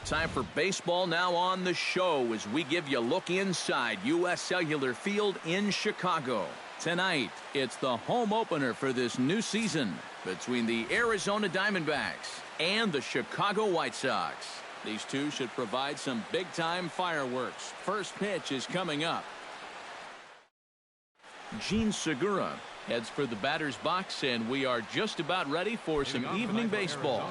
Time for baseball now on the show as we give you a look inside U.S. Cellular Field in Chicago. Tonight, it's the home opener for this new season between the Arizona Diamondbacks and the Chicago White Sox. These two should provide some big-time fireworks. First pitch is coming up. Gene Segura heads for the batter's box, and we are just about ready for some evening baseball.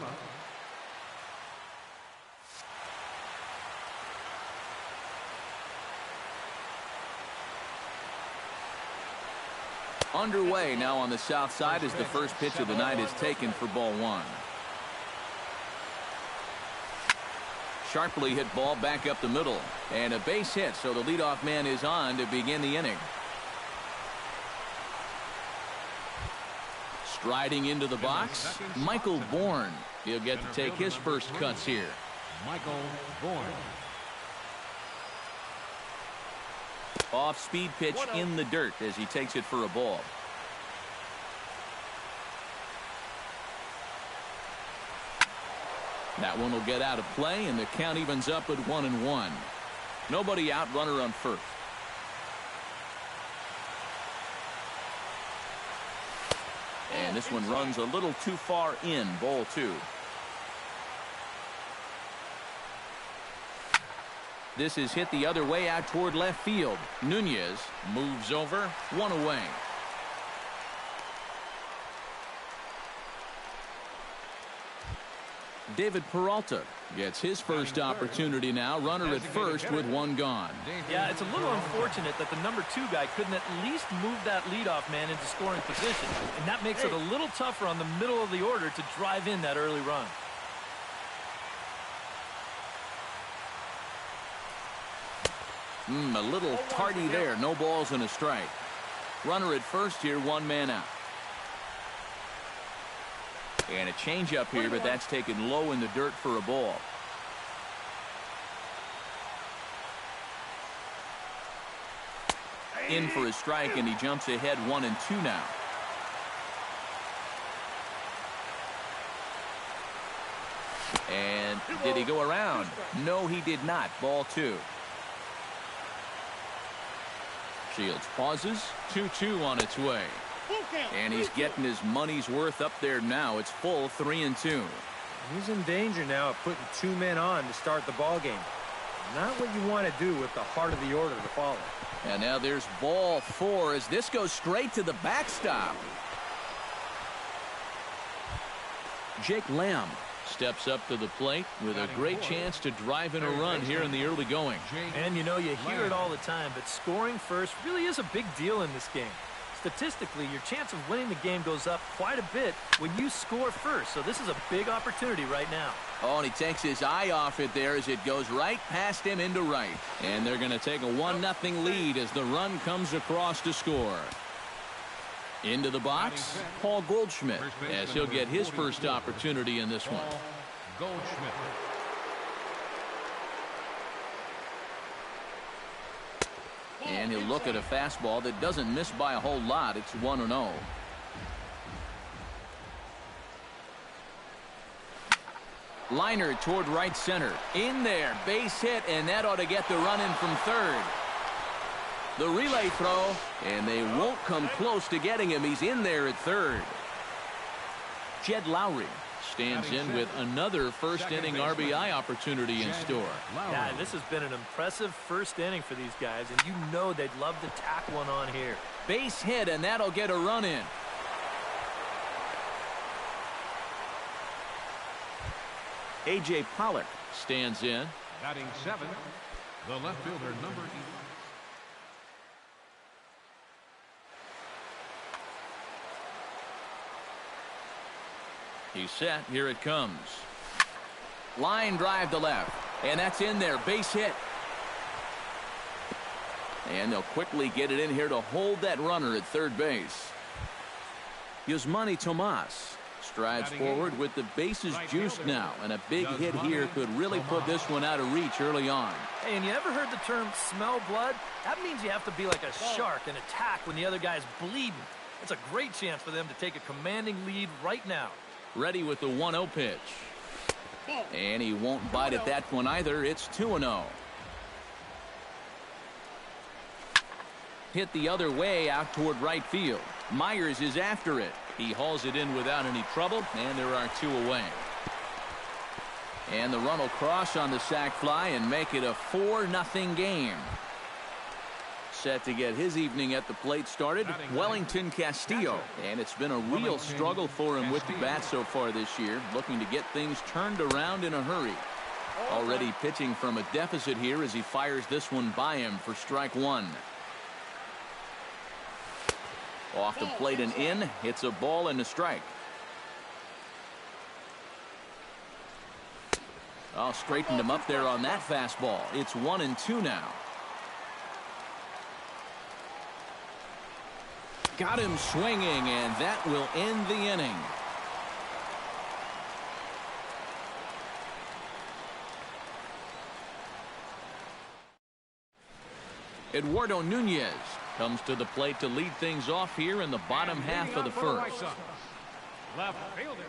Underway now on the south side as the first pitch of the night is taken for ball one. Sharply hit ball back up the middle, and a base hit, so the leadoff man is on to begin the inning. Striding into the box, Michael Bourne. He'll get to take his first cuts here. Michael Bourne. Off-speed pitch in the dirt as he takes it for a ball. That one will get out of play, and the count evens up at 1-1. Nobody out, runner on first. And this one runs a little too far in, ball two. This is hit the other way out toward left field. Nunez moves over, one away. David Peralta gets his first opportunity now. Runner at first with one gone. Yeah, it's a little unfortunate that the number 2 guy couldn't at least move that leadoff man into scoring position. And that makes it a little tougher on the middle of the order to drive in that early run. A little tardy there. No balls and a strike. Runner at first here, one man out. And a changeup here, but that's taken low in the dirt for a ball. In for a strike, and he jumps ahead 1-2 now. And did he go around? No, he did not. Ball 2. Shields pauses. 2-2 on its way. And he's getting his money's worth up there now. It's full 3-2. He's in danger now of putting 2 men on to start the ball game. Not what you want to do with the heart of the order to follow. And now there's ball 4 as this goes straight to the backstop. Jake Lamb steps up to the plate with a great chance to drive in a run here in the early going. And you know, you hear it all the time, but scoring first really is a big deal in this game. Statistically, your chance of winning the game goes up quite a bit when you score first. So this is a big opportunity right now. Oh, and he takes his eye off it there as it goes right past him into right. And they're going to take a 1-0 lead as the run comes across to score. Into the box, Paul Goldschmidt, as he'll get his first opportunity in this one. Goldschmidt. And he'll look at a fastball that doesn't miss by a whole lot. It's 1-0. Liner toward right center. In there, base hit, and that ought to get the run in from third. The relay throw, and they won't come close to getting him. He's in there at third. Jed Lowry stands in with another first-inning RBI opportunity in store. Yeah, this has been an impressive first inning for these guys, and you know they'd love to tack one on here. Base hit, and that'll get a run in. A.J. Pollock stands in. Batting 7, the left fielder, number 8. He's set. Here it comes. Line drive to left. And that's in there. Base hit. And they'll quickly get it in here to hold that runner at third base. Yasmani Tomas strides forward with the bases juiced now. And a big hit here could really put this one out of reach early on. Hey, and you ever heard the term smell blood? That means you have to be like a shark and attack when the other guy's bleeding. It's a great chance for them to take a commanding lead right now. Ready with the 1-0 pitch. And he won't bite at that one either. It's 2-0. Hit the other way out toward right field. Myers is after it. He hauls it in without any trouble, and there are 2 away. And the run will cross on the sac fly and make it a 4-0 game. Set to get his evening at the plate started, Wellington Castillo. And it's been a real struggle for him with the bat so far this year, looking to get things turned around in a hurry. Already pitching from a deficit here as he fires this one by him for strike 1. Off the plate and in. It's a ball and a strike. Oh, straightened him up there on that fastball. It's 1-2 now. Got him swinging, and that will end the inning. Eduardo Nunez comes to the plate to lead things off here in the bottom half of the first. Left fielder.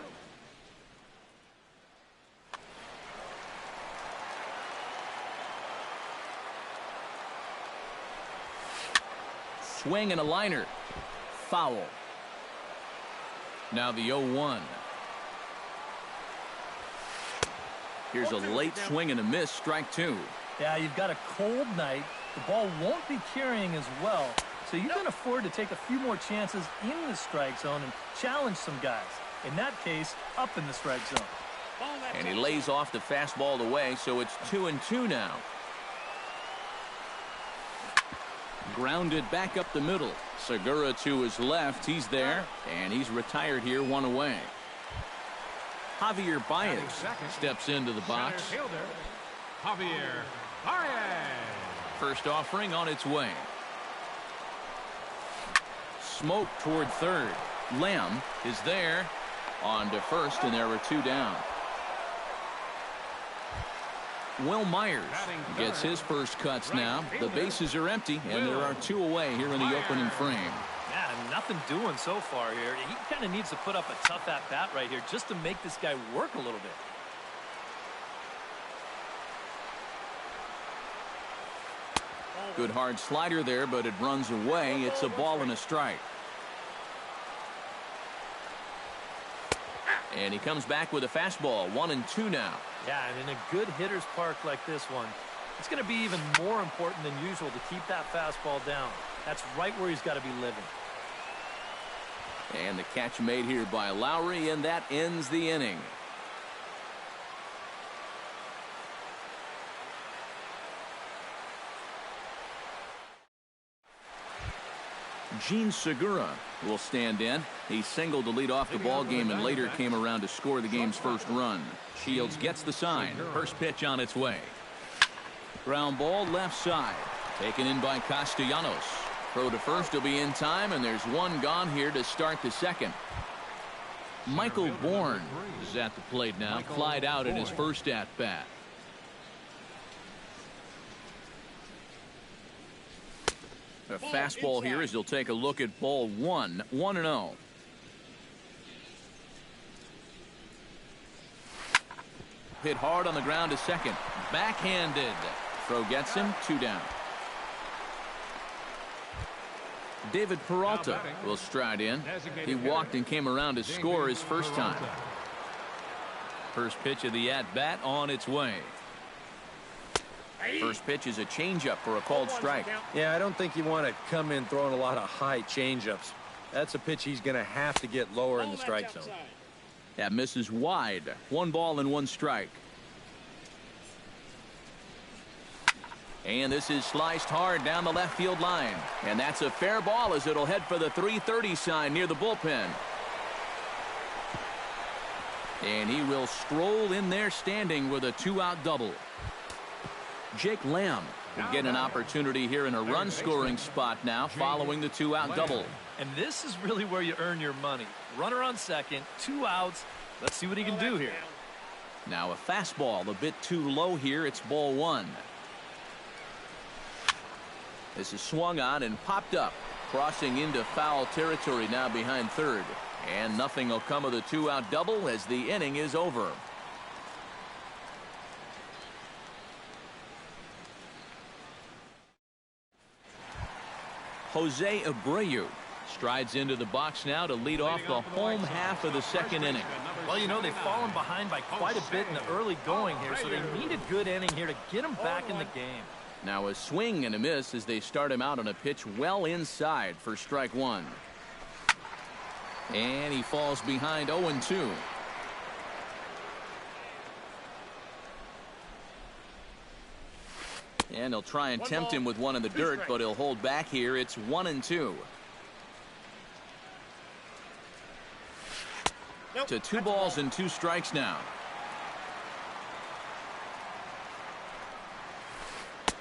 Swing and a liner. Foul. Now the 0-1. Here's a late swing and a miss. Strike 2. Yeah, you've got a cold night. The ball won't be carrying as well, so you can afford to take a few more chances in the strike zone and challenge some guys. In that case, up in the strike zone. And he lays off the fastball away, so it's 2-2 now. Grounded back up the middle. Segura to his left. He's there, and he's retired here, 1 away. Javier Baez steps into the box. Javier Baez. First offering on its way. Smoke toward third. Lamb is there. On to first, and there are 2 down. Will Myers gets his first cuts now. The bases are empty, and there are 2 away here in the opening frame. Yeah, nothing doing so far here. He kind of needs to put up a tough at-bat right here just to make this guy work a little bit. Good hard slider there, but it runs away. It's a ball and a strike. And he comes back with a fastball. 1-2 now. Yeah, and in a good hitter's park like this one, it's going to be even more important than usual to keep that fastball down. That's right where he's got to be living. And the catch made here by Lowry, and that ends the inning. Gene Segura will stand in. He singled to lead off the ball game and later came around to score the game's first run. Shields gets the sign. First pitch on its way. Ground ball left side. Taken in by Castellanos. Throw to first will be in time, and there's 1 gone here to start the second. Michael Bourne is at the plate now. Flied out in his first at-bat. A fastball here as he'll take a look at ball 1. 1-0. Hit hard on the ground to second. Backhanded. Throw gets him. 2 down. David Peralta will stride in. He walked and came around to score his first time. First pitch of the at-bat on its way. First pitch is a changeup for a called strike. Yeah, I don't think you want to come in throwing a lot of high changeups. That's a pitch he's going to have to get lower in the strike zone. That misses wide. 1 ball and 1 strike. And this is sliced hard down the left field line. And that's a fair ball as it'll head for the 330 sign near the bullpen. And he will stroll in there standing with a 2-out double. Jake Lamb will get an opportunity here in a run-scoring spot now following the 2-out double. And this is really where you earn your money. Runner on second, 2 outs. Let's see what he can do here. Now a fastball a bit too low here. It's ball 1. This is swung on and popped up. Crossing into foul territory now behind third. And nothing will come of the 2-out double as the inning is over. Jose Abreu strides into the box now to lead off the home half of the second inning. Well, you know, they've fallen behind by quite a bit in the early going here, so they need a good inning here to get them back in the game. Now a swing and a miss as they start him out on a pitch well inside for strike one. And he falls behind 0-2. And he'll try and tempt him with one in the dirt, but he'll hold back here. It's 1-2. To 2 balls and 2 strikes now.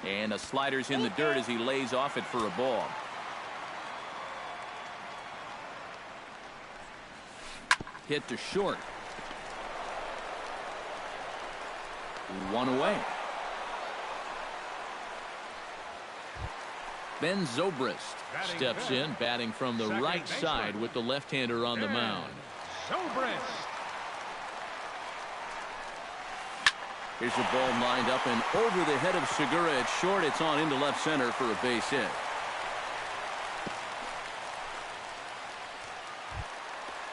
And a slider's in the dirt as he lays off it for a ball. Hit to short. 1 away. Ben Zobrist steps in, batting from the right side with the left-hander on the mound. Here's the ball lined up and over the head of Segura at short. It's on into left center for a base hit.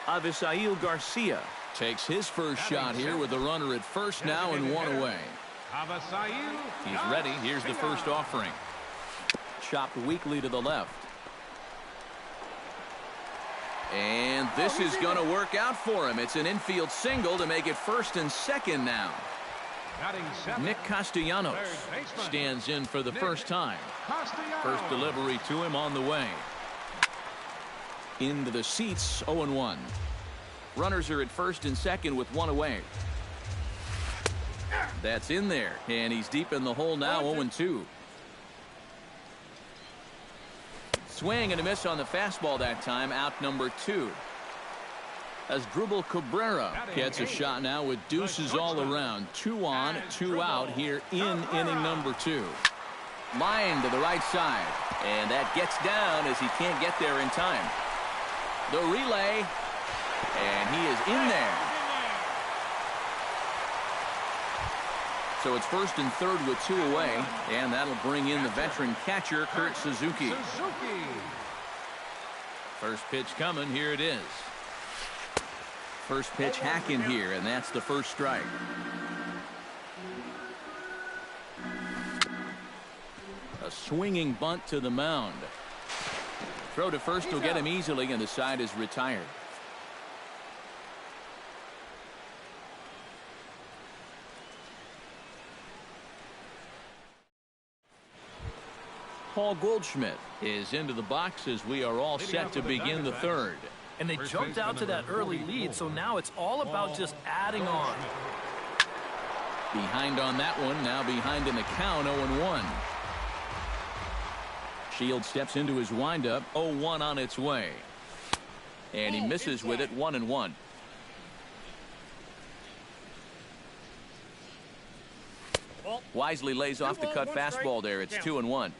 Avisail Garcia takes his first shot here with the runner at first now and 1 away. He's ready. Here's the first offering. Chopped weakly to the left. And this is going to work out for him. It's an infield single to make it first and second now. Nick Castellanos stands in for the first time. First delivery to him on the way. Into the seats, 0-1. Runners are at first and second with 1 away. That's in there, and he's deep in the hole now, 0-2. Swing and a miss on the fastball that time, out number 2. As Drupal Cabrera gets a shot now with deuces all around. 2 on, 2 out here in inning number 2. Line to the right side, and that gets down as he can't get there in time. The relay, and he is in there. So it's first and third with 2 away, and that'll bring in the veteran catcher, Kurt Suzuki. First pitch coming, here it is. First pitch hacking here, and that's the first strike. A swinging bunt to the mound. Throw to first will get him easily, and the side is retired. Paul Goldschmidt is into the box as we are all set to begin the third. And they jumped out to that early lead, so now it's all about just adding on. Behind on that one, now behind in the count, 0-1. Shield steps into his windup, 0-1 on its way. And he misses with it, 1-1. Wisely lays off the cut fastball there. It's 2-1.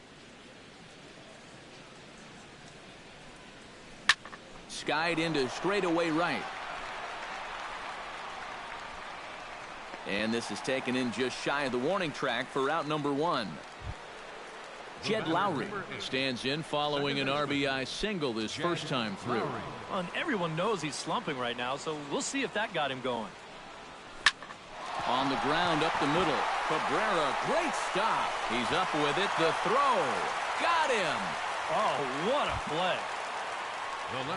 Skied into straightaway right. And this is taken in just shy of the warning track for out number 1. Jed Lowry stands in following an RBI single this first time through. And everyone knows he's slumping right now, so we'll see if that got him going. On the ground up the middle. Cabrera, great stop. He's up with it. The throw. Got him. Oh, what a play.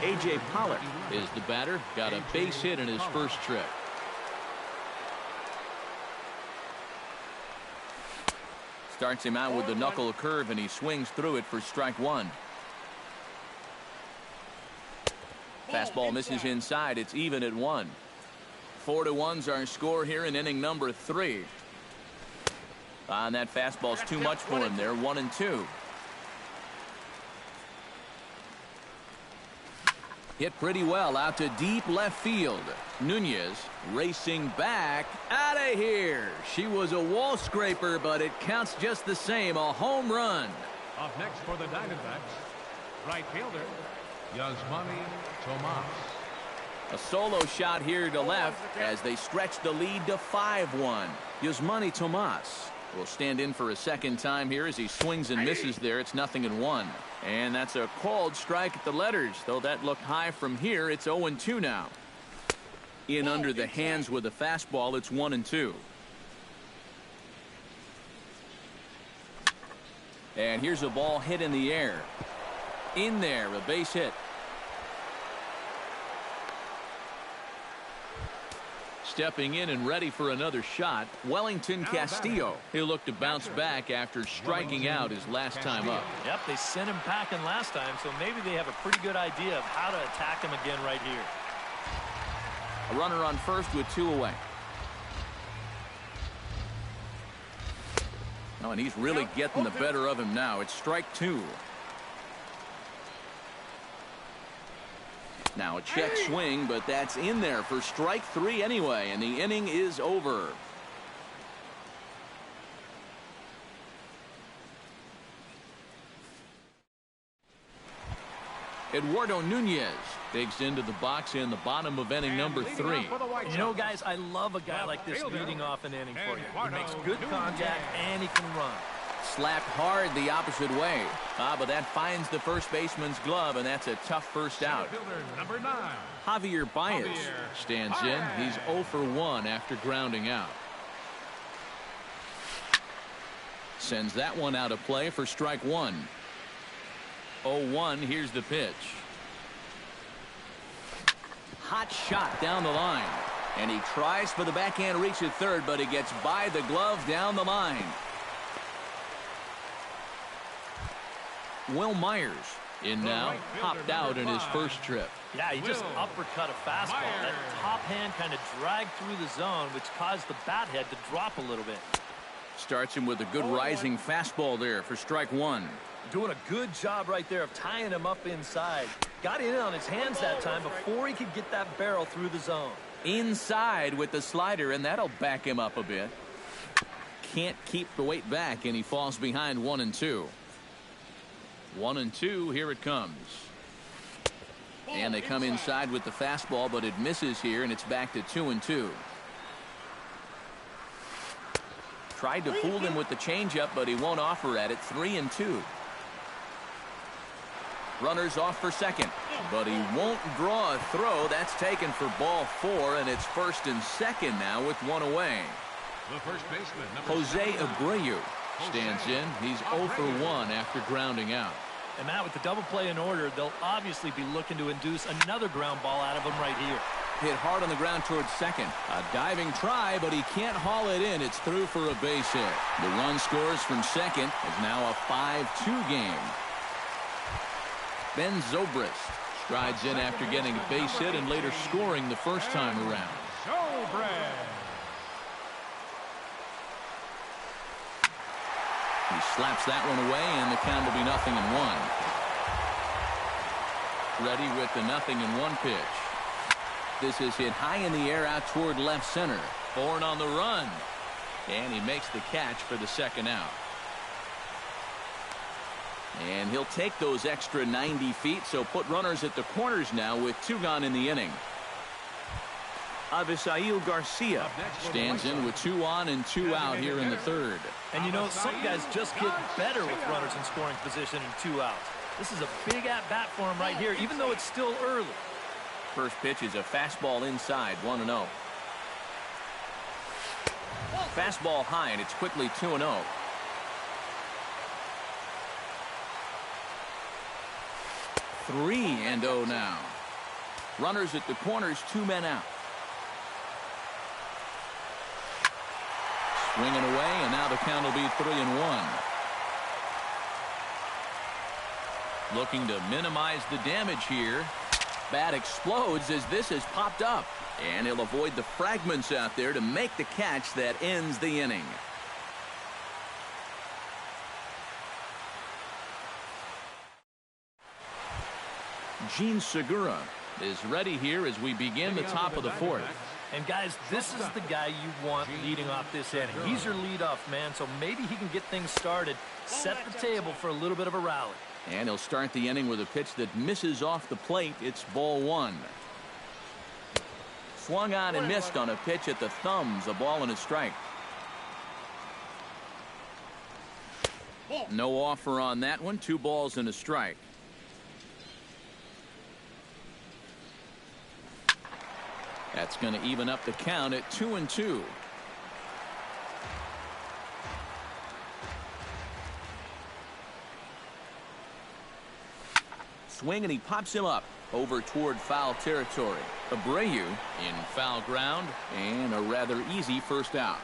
A.J. Pollock is the batter. Got a base hit in his first trip. Starts him out with the knuckle curve, and he swings through it for strike 1. Fastball misses inside. It's even at 1. 4-1's our score here in inning number 3. And that fastball's too much for him there. 1-2. Hit pretty well out to deep left field. Nunez racing back. Out of here. She was a wall scraper, but it counts just the same. A home run. Up next for the Diamondbacks, right fielder, Yasmani Tomas. A solo shot here to left as they stretch the lead to 5-1. Yasmani Tomas will stand in for a second time here as he swings and misses there. It's 0-1. And that's a called strike at the letters, though that looked high from here. It's 0-2 now. In under the hands with a fastball, it's 1-2. And here's a ball hit in the air. In there, a base hit. Stepping in and ready for another shot, Wellington Castillo. He'll look to bounce back after striking out his last time up. Yep, they sent him packing last time, so maybe they have a pretty good idea of how to attack him again right here. A runner on first with 2 away. Oh, and he's really getting the better of him now. It's strike 2. Now a check swing, but that's in there for strike 3 anyway, and the inning is over. Eduardo Nunez digs into the box in the bottom of inning number 3. You know, guys, I love a guy like this leading off an inning for you. He makes good contact and he can run. Slapped hard the opposite way. But that finds the first baseman's glove, and that's a tough first out. Number 9. Javier Baez stands in. He's 0 for 1 after grounding out. Sends that one out of play for strike 1. 0-1. Here's the pitch. Hot shot down the line. And he tries for the backhand reach at third, but he gets by the glove down the line. Will Myers in now, hopped out in his first trip. Yeah, he just uppercut a fastball. That top hand kind of dragged through the zone, which caused the bat head to drop a little bit. Starts him with a good rising fastball there for strike 1. Doing a good job right there of tying him up inside. Got in on his hands that time before he could get that barrel through the zone. Inside with the slider, and that'll back him up a bit. Can't keep the weight back, and he falls behind 1-2. 1-2, here it comes. And they come inside with the fastball, but it misses here, and it's back to 2-2. Tried to fool him with the changeup, but he won't offer at it. 3-2. Runners off for second, but he won't draw a throw. That's taken for ball 4, and it's first and second now with 1 away. The first baseman, Jose Abreu stands in. He's 0 for 1 after grounding out. And Matt, with the double play in order, they'll obviously be looking to induce another ground ball out of him right here. Hit hard on the ground towards second. A diving try, but he can't haul it in. It's through for a base hit. The run scores from second. It's now a 5-2 game. Ben Zobrist strides in after getting a base hit and later scoring the first time around. He slaps that one away, and the count will be 0-1. Ready with the 0-1 pitch. This is hit high in the air out toward left center. Bourne on the run. And he makes the catch for the second out. And he'll take those extra 90 feet, so put runners at the corners now with 2 gone in the inning. Avisail Garcia stands in with 2 on and 2 out here in the third. And you know, some guys just get better with runners in scoring position and 2 outs. This is a big at-bat for him right here, even though it's still early. First pitch is a fastball inside, 1-0. Fastball high, and it's quickly 2-0. Three and 0 now. Runners at the corners, 2 men out. Swinging away, and now the count will be 3-1. Looking to minimize the damage here. Bat explodes as this has popped up. And he'll avoid the fragments out there to make the catch that ends the inning. Gene Segura is ready here as we begin the top of the fourth. And guys, this is the guy you want leading off this inning. He's your leadoff man, so maybe he can get things started, set the table for a little bit of a rally. And he'll start the inning with a pitch that misses off the plate. It's ball 1. Swung on and missed on a pitch at the thumbs, a ball and a strike. No offer on that one. 2 balls and a strike. That's going to even up the count at 2-2. Swing, and he pops him up over toward foul territory. Abreu in foul ground, and a rather easy first out.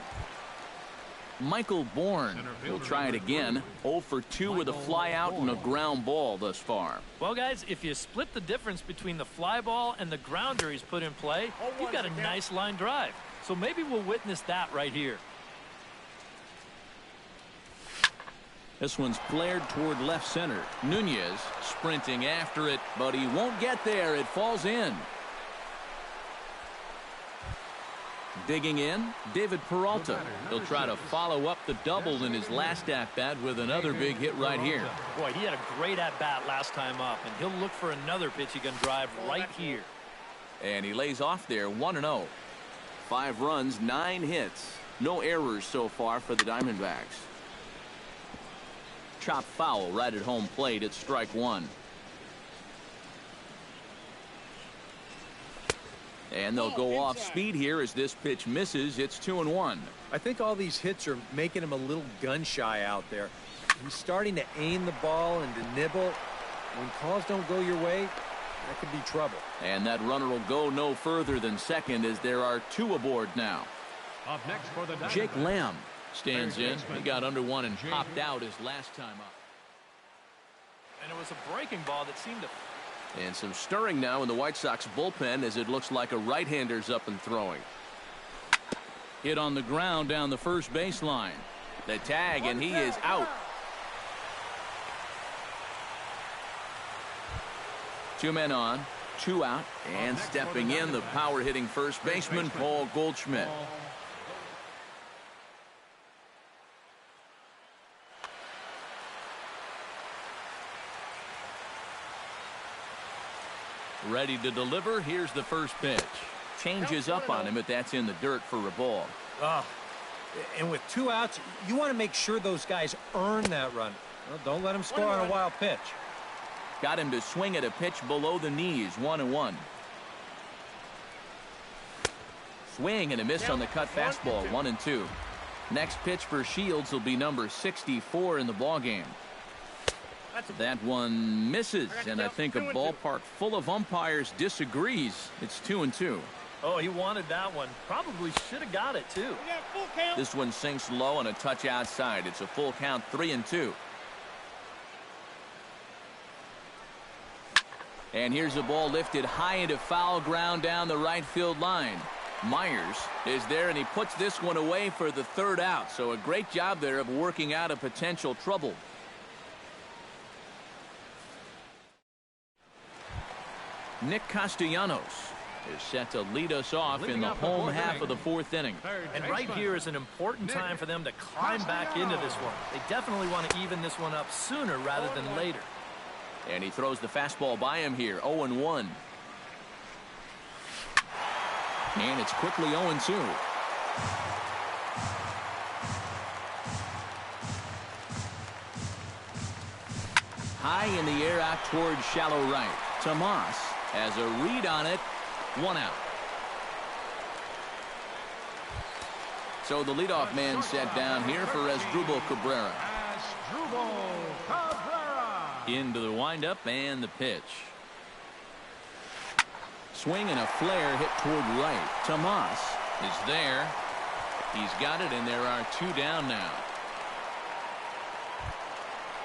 Michael Bourne will try it again. 0 for 2 with a fly out and a ground ball thus far. Well, guys, if you split the difference between the fly ball and the grounder he's put in play, you've got a nice line drive. So maybe we'll witness that right here. This one's flared toward left center. Nunez sprinting after it, but he won't get there. It falls in. Digging in, David Peralta. He'll try to follow up the double in his last at-bat with another big hit right here. Boy, he had a great at-bat last time up, and he'll look for another pitch he can drive right here. And he lays off there, 1-0. 5 runs, 9 hits. No errors so far for the Diamondbacks. Chop foul right at home plate at strike 1. And they'll go off speed here as this pitch misses. It's 2-1. I think all these hits are making him a little gun-shy out there. He's starting to aim the ball and to nibble. When calls don't go your way, that could be trouble. And that runner will go no further than second as there are 2 aboard now. Up next for the Jake Lamb stands in. He got under one and popped out his last time up. And it was a breaking ball that seemed to... And some stirring now in the White Sox bullpen as it looks like a right-hander's up and throwing. Hit on the ground down the first baseline. The tag, and he is out. 2 men on, 2 out, and stepping in, the power-hitting first baseman, Paul Goldschmidt. Ready to deliver. Here's the first pitch. Changes up on him, but that's in the dirt for a ball. And with 2 outs, you want to make sure those guys earn that run. Well, don't let them score on a wild pitch. Got him to swing at a pitch below the knees. 1-1. Swing and a miss on the cut fastball. 1-2. Next pitch for Shields will be number 64 in the ballgame. That one misses, and I think a ballpark full of umpires disagrees. It's 2-2. Oh, he wanted that one. Probably should have got it, too. This one sinks low on a touch outside. It's a full count, 3-2. And here's a ball lifted high into foul ground down the right field line. Myers is there, and he puts this one away for the 3rd out. So a great job there of working out a potential trouble. Nick Castellanos is set to lead us off in the home half of the 4th inning. And right here is an important time for them to climb back into this one. They definitely want to even this one up sooner rather than later. And he throws the fastball by him here, 0-1. And it's quickly 0-2. High in the air out toward shallow right. Tomas has a read on it. 1 out. So the leadoff man set down here for Asdrubal Cabrera. Into the windup and the pitch. Swing and a flare hit toward right. Tomas is there. He's got it, and there are 2 down now.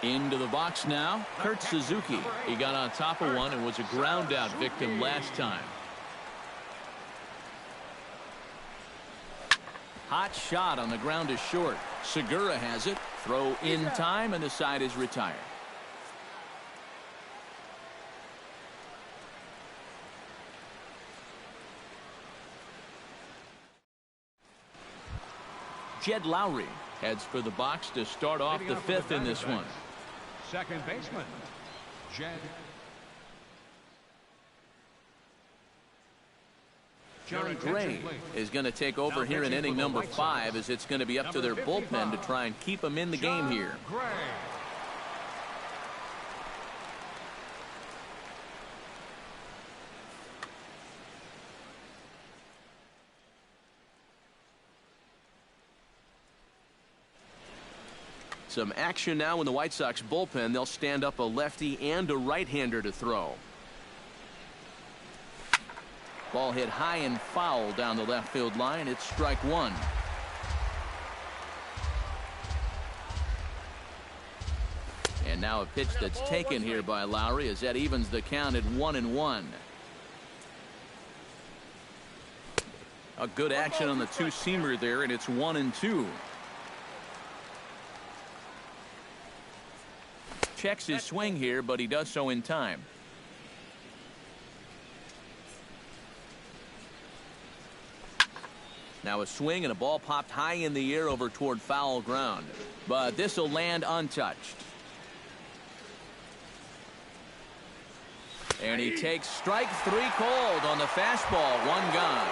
Into the box now, Kurt Suzuki. He got on top of one and was a ground out victim last time. Hot shot on the ground is short. Segura has it. Throw in time, and the side is retired. Jed Lowry heads for the box to start off the 5th in this one. Second baseman, Jed. Jerry Gray is going to take over here in inning number 5 as it's going to be up to their bullpen to try and keep them in the game here. Gray. Some action now in the White Sox bullpen. They'll stand up a lefty and a right-hander to throw. Ball hit high and foul down the left field line. It's strike one. And now a pitch that's taken here by Lowry as that evens the count at 1-1. A good action on the two-seamer there, and it's 1-2. Checks his swing here, but he does so in time. Now a swing and a ball popped high in the air over toward foul ground. But this will land untouched. And he takes strike three cold on the fastball. One gone.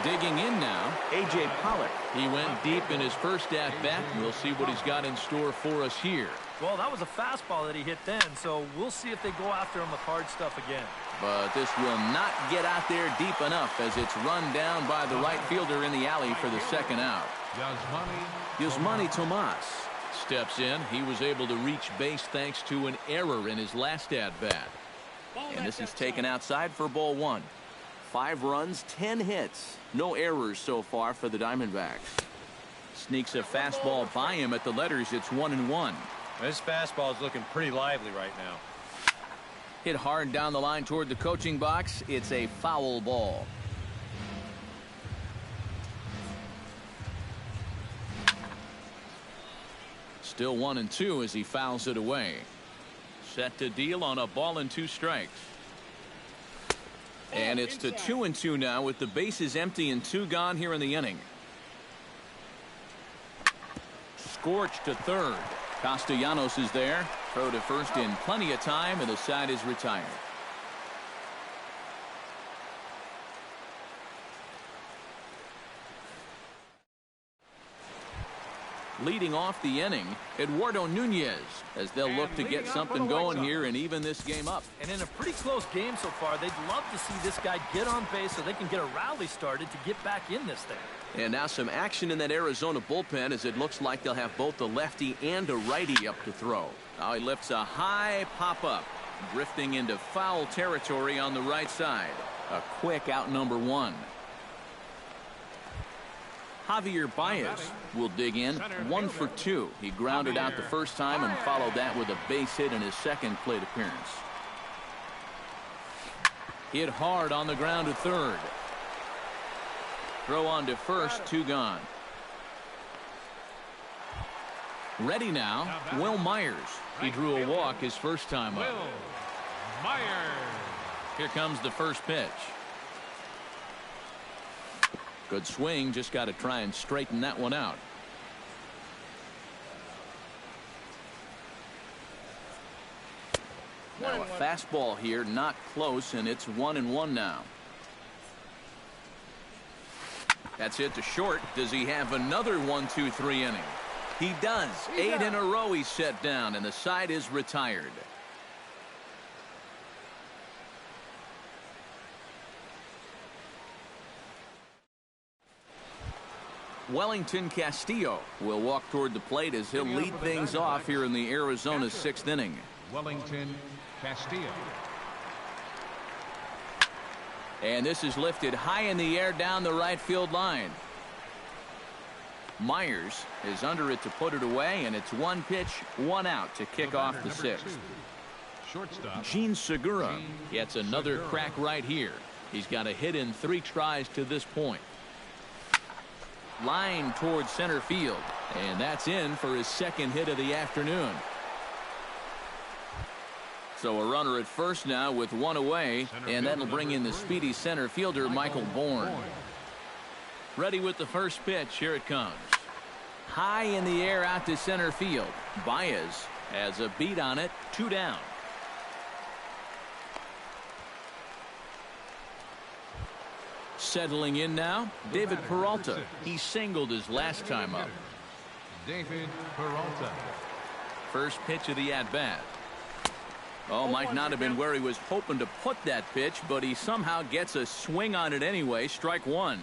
Digging in now, A.J. Pollock. He went deep in his first at-bat. We'll see what he's got in store for us here. Well, that was a fastball that he hit then, so we'll see if they go after him with hard stuff again. But this will not get out there deep enough as it's run down by the right fielder in the alley for the second out. Yasmani Tomas steps in. He was able to reach base thanks to an error in his last at-bat. And this is taken outside for ball one. 5 runs, 10 hits. No errors so far for the Diamondbacks. Sneaks a fastball by him at the letters. It's 1-1. This fastball is looking pretty lively right now. Hit hard down the line toward the coaching box. It's a foul ball. Still 1-2 as he fouls it away. Set to deal on a ball and 2 strikes. And it's to 2-2 now with the bases empty and 2 gone here in the inning. Scorched to third. Castellanos is there. Throw to first in plenty of time, and the side is retired. Leading off the inning, Eduardo Nunez, as they'll look to get something going here and even this game up. And in a pretty close game so far, they'd love to see this guy get on base so they can get a rally started to get back in this thing. And now some action in that Arizona bullpen as it looks like they'll have both a lefty and a righty up to throw. Now he lifts a high pop-up, drifting into foul territory on the right side. A quick out number 1. Javier Baez will dig in. 1 for 2. He grounded out the first time and followed that with a base hit in his second plate appearance. Hit hard on the ground to third. Throw on to first, 2 gone. Ready now, Will Myers. He drew a walk his first time up. Will Myers. Here comes the first pitch. Good swing, just got to try and straighten that one out. Now a fastball here, not close, and it's 1-1 now. That's it to short. Does he have another 1-2-3 inning? He does. 8 in a row he's set down, and the side is retired. Wellington Castillo will walk toward the plate as he'll lead things off here in the Arizona 6th inning. Wellington Castillo. And this is lifted high in the air down the right field line. Myers is under it to put it away, and it's 1 pitch, 1 out to kick off the 6th. Shortstop Gene Segura gets another crack right here. He's got a hit in 3 tries to this point. Line towards center field, and that's in for his second hit of the afternoon. So a runner at first now with 1 away, and that'll bring in the speedy center fielder Michael Bourne. Ready with the first pitch. Here it comes. High in the air out to center field. Baez has a beat on it. 2 down. Settling in now, David Peralta. He singled his last time up. David Peralta. First pitch of the at-bat. Oh, might not have been where he was hoping to put that pitch, but he somehow gets a swing on it anyway. Strike 1.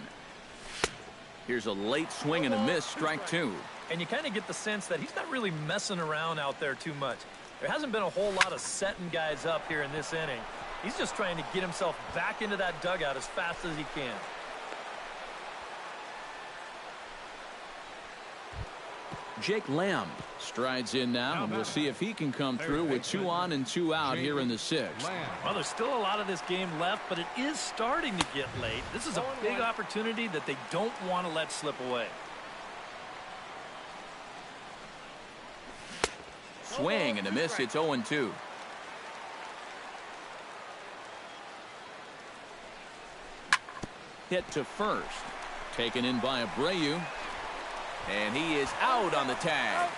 Here's a late swing and a miss. Strike 2. And you kind of get the sense that he's not really messing around out there too much. There hasn't been a whole lot of setting guys up here in this inning. He's just trying to get himself back into that dugout as fast as he can. Jake Lamb strides in now, and we'll see if he can come through with 2 on and 2 out here in the 6th. Well, there's still a lot of this game left, but it is starting to get late. This is a big opportunity that they don't want to let slip away. Swing and a miss. It's 0-2. Hit to first. Taken in by Abreu. And he is out on the tag.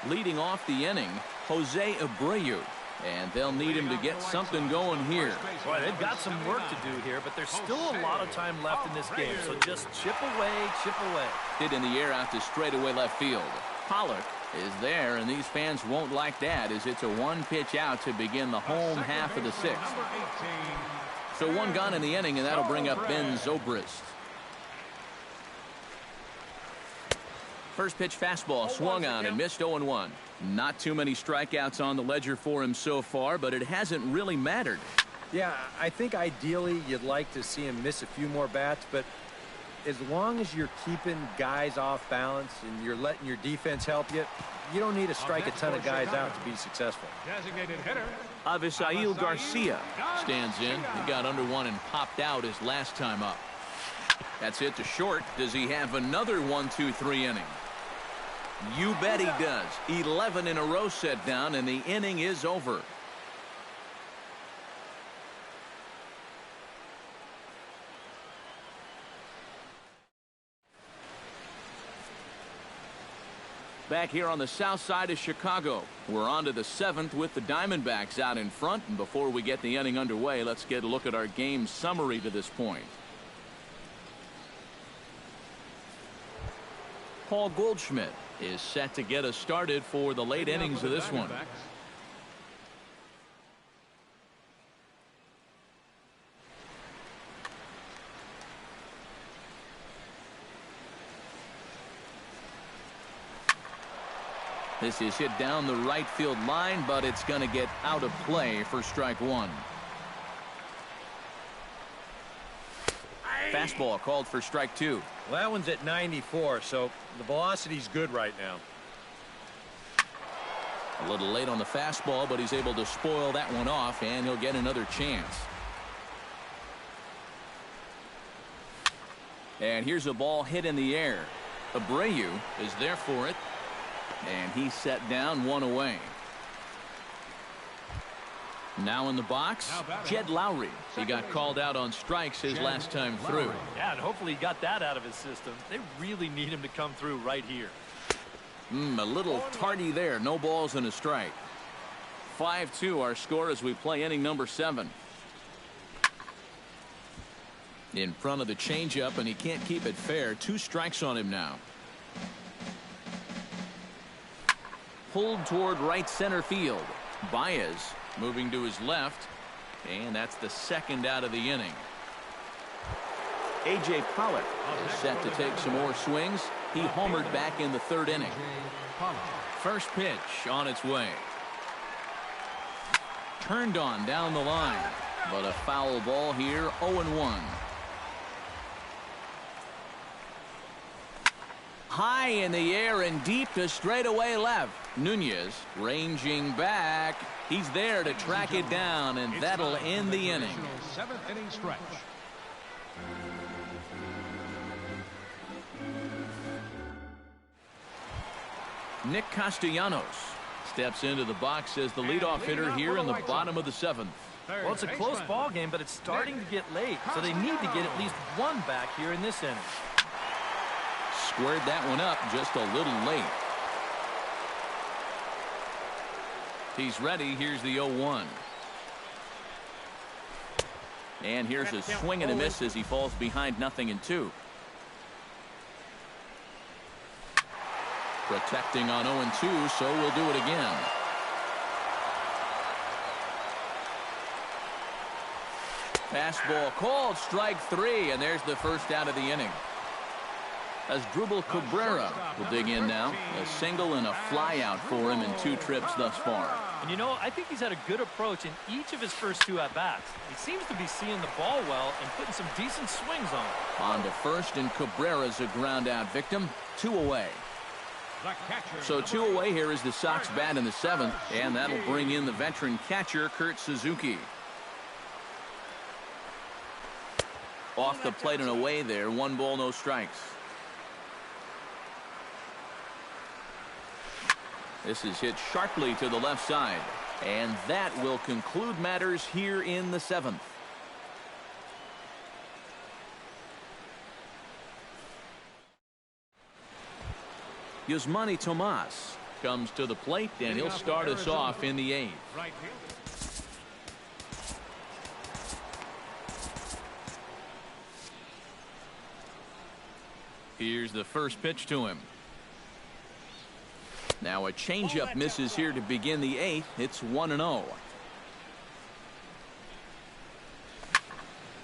Leading off the inning, Jose Abreu. And they'll need him to get something going here. Boy, they've got some work to do here, but there's still a lot of time left in this game. So just chip away, chip away. Hit in the air out to straightaway left field. Pollock is there, and these fans won't like that as it's a 1-pitch out to begin the home half of the 6th. So 1 gone in the inning, and that'll bring up Ben Zobrist. First pitch fastball swung on and missed 0-1. Not too many strikeouts on the ledger for him so far, but it hasn't really mattered. Yeah, I think ideally you'd like to see him miss a few more bats, but as long as you're keeping guys off balance and you're letting your defense help you, you don't need to strike a ton of guys out to be successful. Designated hitter. Avisail Garcia stands in. He got under one and popped out his last time up. That's it to short. Does he have another 1-2-3 inning? You bet he does. 11 in a row set down, and the inning is over. Back here on the south side of Chicago, we're on to the 7th with the Diamondbacks out in front. And before we get the inning underway, let's get a look at our game summary to this point. Paul Goldschmidt is set to get us started for the late innings of this one. This is hit down the right field line, but it's going to get out of play for strike 1. Fastball called for strike 2. Well, that one's at 94, so the velocity's good right now. A little late on the fastball, but he's able to spoil that one off, and he'll get another chance. And here's a ball hit in the air. Abreu is there for it, and he's set down, 1 away. Now in the box, Jed Lowry. He got called out on strikes his last time through. Yeah, and hopefully he got that out of his system. They really need him to come through right here. A little tardy there. No balls and a strike. 5-2 our score as we play inning number 7. In front of the changeup, and he can't keep it fair. 2 strikes on him now. Pulled toward right center field. Baez moving to his left, and that's the 2nd out of the inning. A.J. Pollock is set to take some more swings. He homered back in the 3rd inning. First pitch on its way. Turned on down the line, but a foul ball here, 0-1. High in the air and deep to straightaway left. Nunez ranging back. He's there to track it down, and that'll end the inning. 7th inning stretch. Nick Castellanos steps into the box as the leadoff hitter here in the bottom of the 7th. Well, it's a close ball game, but it's starting to get late, so they need to get at least 1 back here in this inning. Squared that one up just a little late. He's ready. Here's the 0-1. And here's a swing and a miss as he falls behind 0-2. Protecting on 0-2, so we'll do it again. Fastball called, strike 3, and there's the first out of the inning. As Drupal Cabrera will dig in now. A single and a fly out for him in 2 trips thus far. And you know, I think he's had a good approach in each of his first 2 at-bats. He seems to be seeing the ball well and putting some decent swings on it. On to first, and Cabrera's a ground out victim. 2 away. So 2 away here is the Sox bat in the 7th, and that'll bring in the veteran catcher, Kurt Suzuki. Off the plate and away there. 1 ball, no strikes. This is hit sharply to the left side, and that will conclude matters here in the 7th. Yasmani Tomas comes to the plate, and he'll start us off in the 8th. Here's the first pitch to him. Now a changeup misses here to begin the 8th. It's 1-0.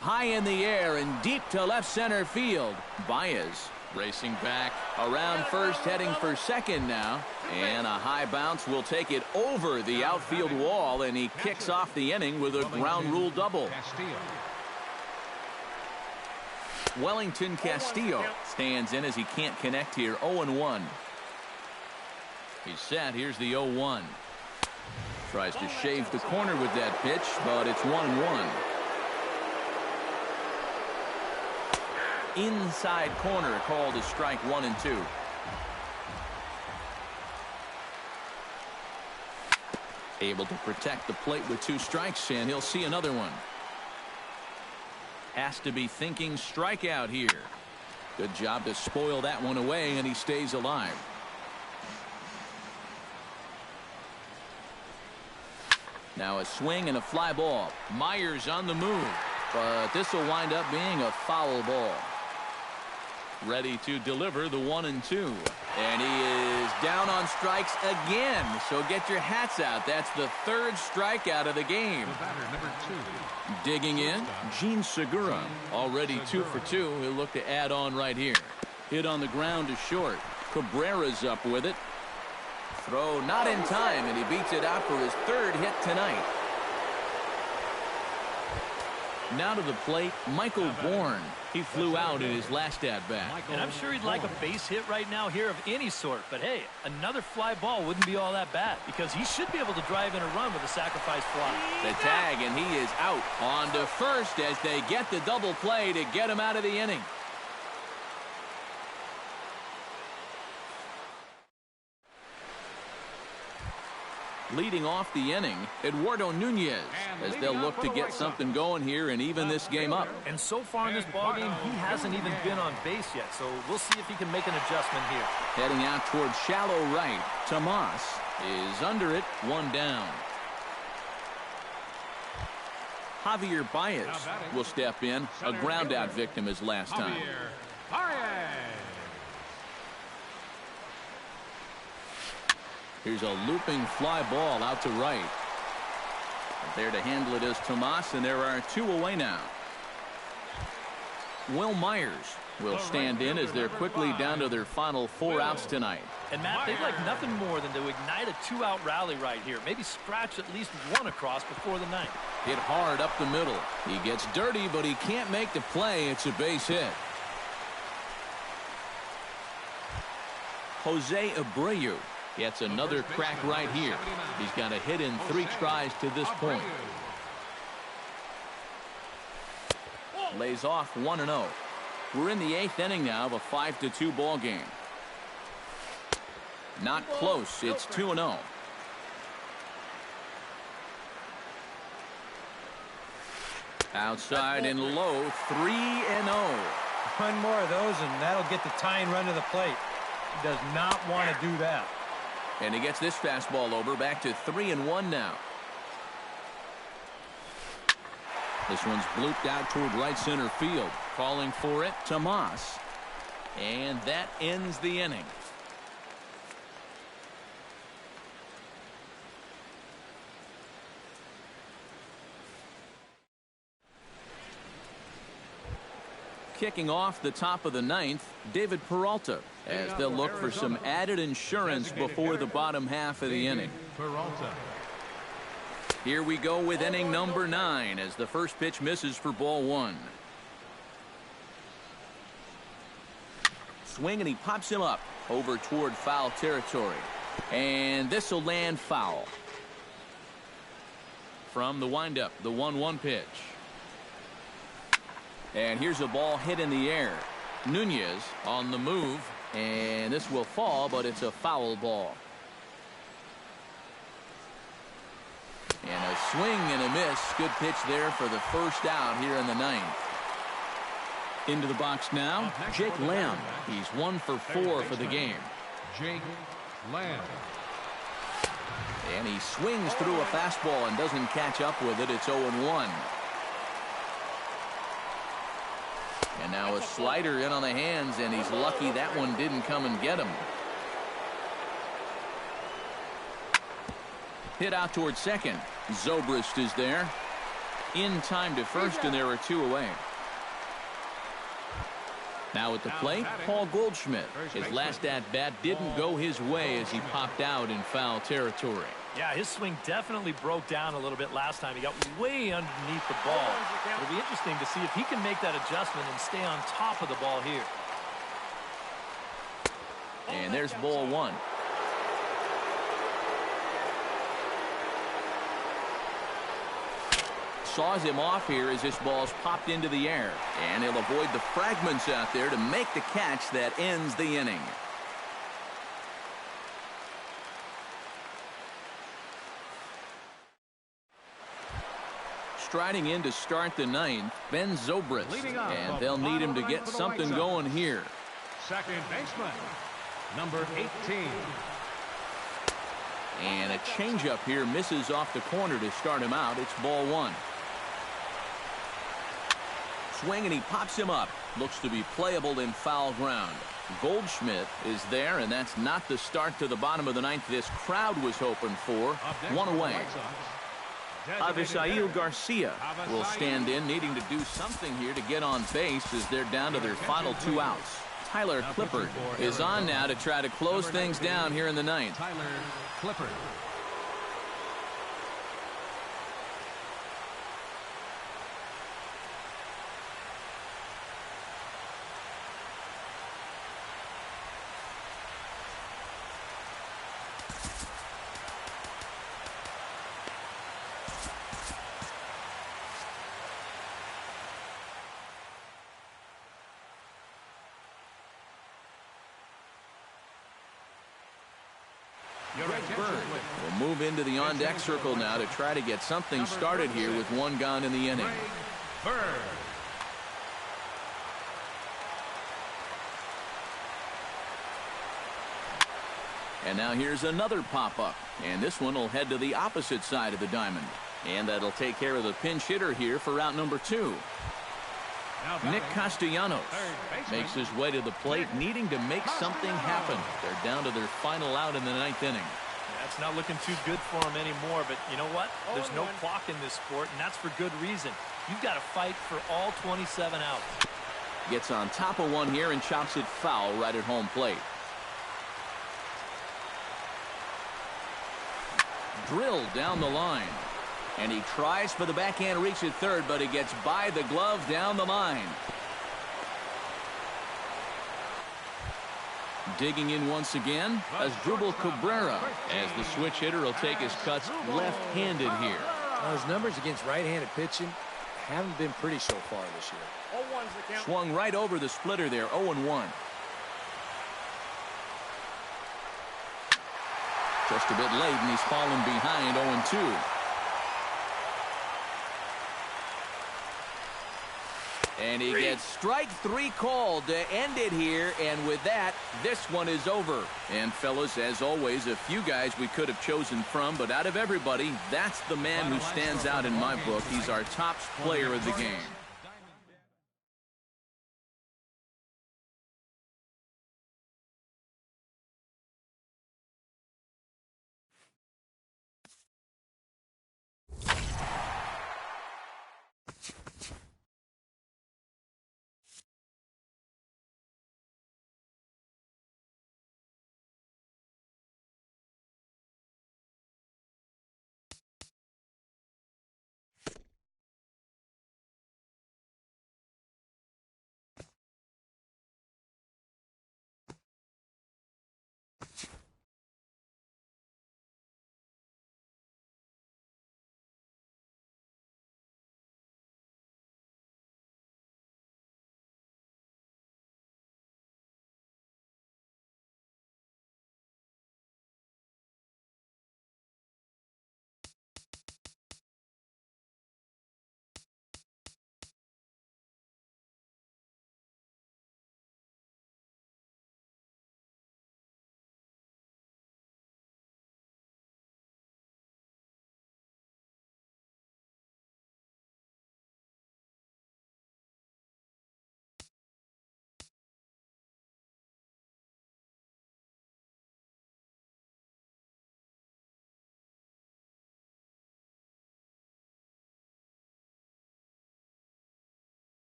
High in the air and deep to left center field. Baez racing back around first, heading for second now. And a high bounce will take it over the outfield wall, and he kicks off the inning with a ground rule double. Wellington Castillo stands in as he can't connect here. 0-1. He's set. Here's the 0-1. Tries to shave the corner with that pitch, but it's 1-1. Inside corner called a strike 1 and 2. Able to protect the plate with 2 strikes, and he'll see another one. Has to be thinking strikeout here. Good job to spoil that one away, and he stays alive. Now a swing and a fly ball. Myers on the move, but this will wind up being a foul ball. Ready to deliver the 1 and 2. And he is down on strikes again. So get your hats out. That's the 3rd strikeout of the game. Digging in, Gene Segura. Already 2 for 2. He'll look to add on right here. Hit on the ground to short. Cabrera's up with it. Throw not in time, and he beats it out for his 3rd hit tonight. Now to the plate, Michael Bourne. He flew out in his last at-bat. And I'm sure he'd like a base hit right now here of any sort. But hey, another fly ball wouldn't be all that bad, because he should be able to drive in a run with a sacrifice fly. The tag, and he is out. On to first as they get the double play to get him out of the inning. Leading off the inning, Eduardo Nunez, as they'll look to get something going here and even this game up. And so far in this ballgame, he hasn't even been on base yet, so we'll see if he can make an adjustment here. Heading out towards shallow right, Tomas is under it, 1 down. Javier Baez will step in, a ground out victim his last time. Here's a looping fly ball out to right. There to handle it is Tomas, and there are 2 away now. Will Myers will stand in as they're quickly down to their final 4 outs tonight. And Matt, they'd like nothing more than to ignite a 2-out rally right here. Maybe scratch at least 1 across before the 9th. Hit hard up the middle. He gets dirty, but he can't make the play. It's a base hit. Jose Abreu gets another crack right here. He's got a hit in 3 tries to this point. Lays off 1-0. We're in the 8th inning now of a 5-2 ball game. Not close. It's 2-0. Outside and low, 3-0. One more of those, and that'll get the tying run to the plate. He does not want to do that. And he gets this fastball over, back to 3-1 now. This one's blooped out toward right center field. Calling for it, Tomas. And that ends the inning. kicking off the top of the ninth, David Peralta, as they'll look for some added insurance before the bottom half of the inning. Here we go with inning number 9 as the first pitch misses for ball 1. Swing, and he pops him up over toward foul territory. And this will land foul. From the windup, the 1-1 pitch. And here's a ball hit in the air. Nunez on the move, and this will fall, but it's a foul ball. And a swing and a miss. Good pitch there for the first out here in the 9th. Into the box now, Jake Lamb. He's 1 for 4 for the game. Jake Lamb. And he swings through a fastball and doesn't catch up with it. It's 0-1. And now a slider in on the hands, and he's lucky that one didn't come and get him. Hit out towards second. Zobrist is there. In time to first, and there are 2 away. Now at the plate, Paul Goldschmidt. His last at-bat didn't go his way as he popped out in foul territory. Yeah, his swing definitely broke down a little bit last time. He got way underneath the ball. It'll be interesting to see if he can make that adjustment and stay on top of the ball here. And there's ball 1. Saws him off here as this ball's popped into the air. And he'll avoid the fragments out there to make the catch that ends the inning. Striding in to start the 9th, Ben Zobrist. And they'll need him to get something going here. Second baseman, number 18. And a changeup here misses off the corner to start him out. It's ball 1. Swing, and he pops him up. Looks to be playable in foul ground. Goldschmidt is there, and that's not the start to the bottom of the 9th this crowd was hoping for. 1 away. Avisail Garcia will stand in, needing to do something here to get on base as they're down to their final 2 outs. Tyler Clippard is on now to try to close things down here in the 9th. Tyler Clippard. Will move into the on-deck circle now to try to get something started here with 1 gone in the inning. And now here's another pop-up, and this one will head to the opposite side of the diamond. And that'll take care of the pinch hitter here for out number 2. Nick Castellanos makes his way to the plate, needing to make something happen. They're down to their final out in the 9th inning. That's not looking too good for him anymore, but you know what? There's no clock in this sport, and that's for good reason. You've got to fight for all 27 outs. Gets on top of one here and chops it foul right at home plate. Drilled down the line. And he tries for the backhand reach at third, but he gets by the glove down the line. Digging in once again, Asdrubal Cabrera, as the switch hitter will take his cuts left-handed here. Those numbers against right-handed pitching haven't been pretty so far this year. Swung right over the splitter there, 0-1. Just a bit late, and he's fallen behind, 0-2. And he gets strike 3 called to end it here, and with that, this one is over. And fellas, as always, a few guys we could have chosen from, but out of everybody, that's the man who stands out in my book. He's our top player of the game.